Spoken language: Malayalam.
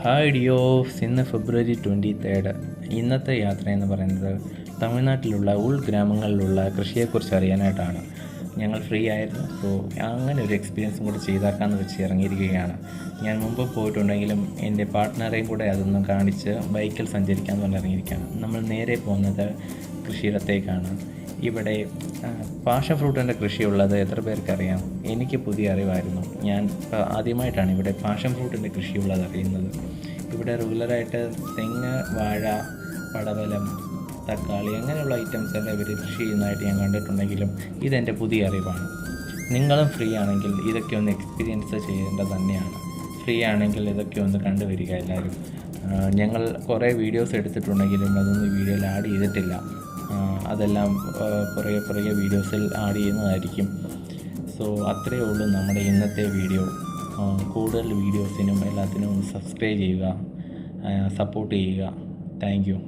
ഹായ് ഡിയോസ്, ഇന്ന് ഫെബ്രുവരി 23. ഇന്നത്തെ യാത്ര എന്ന് പറയുന്നത് തമിഴ്നാട്ടിലുള്ള ഉൾഗ്രാമങ്ങളിലുള്ള കൃഷിയെക്കുറിച്ച് അറിയാനായിട്ടാണ്. ഞങ്ങൾ ഫ്രീ ആയിരുന്നു, സോ അങ്ങനെ ഒരു എക്സ്പീരിയൻസും കൂടി ചെയ്താക്കാമെന്ന് വെച്ച് ഇറങ്ങിയിരിക്കുകയാണ്. ഞാൻ മുമ്പ് പോയിട്ടുണ്ടെങ്കിലും എൻ്റെ പാർട്ട്ണറെയും കൂടെ അതൊന്നും കാണിച്ച് ബൈക്കിൽ സഞ്ചരിക്കാമെന്ന് പറഞ്ഞ് ഇറങ്ങിയിരിക്കുകയാണ്. നമ്മൾ നേരെ പോകുന്നത് കൃഷിയിടത്തേക്കാണ്. ഇവിടെ പാഷൻ ഫ്രൂട്ടിൻ്റെ കൃഷിയുള്ളത് എത്ര പേർക്കറിയാം? എനിക്ക് പുതിയ അറിവായിരുന്നു. ഞാൻ ആദ്യമായിട്ടാണ് ഇവിടെ പാഷൻ ഫ്രൂട്ടിൻ്റെ കൃഷിയുള്ളത് അറിയുന്നത്. ഇവിടെ റെഗുലറായിട്ട് തെങ്ങ്, വാഴ, പടവലം, തക്കാളി അങ്ങനെയുള്ള ഐറ്റംസ് എല്ലാം ഇവർ കൃഷി ചെയ്യുന്നതായിട്ട് ഞാൻ കണ്ടിട്ടുണ്ടെങ്കിലും ഇതെൻ്റെ പുതിയ അറിവാണ്. നിങ്ങളും ഫ്രീ ആണെങ്കിൽ ഇതൊക്കെ ഒന്ന് എക്സ്പീരിയൻസ് ചെയ്യേണ്ടത് തന്നെയാണ്. ഫ്രീ ആണെങ്കിൽ ഇതൊക്കെ ഒന്ന് കണ്ടുവരിക എല്ലാവരും. ഞങ്ങൾ കുറേ വീഡിയോസ് എടുത്തിട്ടുണ്ടെങ്കിലും അതൊന്നും വീഡിയോയിൽ ആഡ് ചെയ്തിട്ടില്ല. അതെല്ലാം പുറകെ വീഡിയോസിൽ ആഡ് ചെയ്യുന്നതായിരിക്കും. സോ അത്രയേ ഉള്ളൂ നമ്മുടെ ഇന്നത്തെ വീഡിയോ. കൂടുതൽ വീഡിയോസിനും എല്ലാത്തിനും ഒന്ന് സബ്സ്ക്രൈബ് ചെയ്യുക, സപ്പോർട്ട് ചെയ്യുക. Thank you.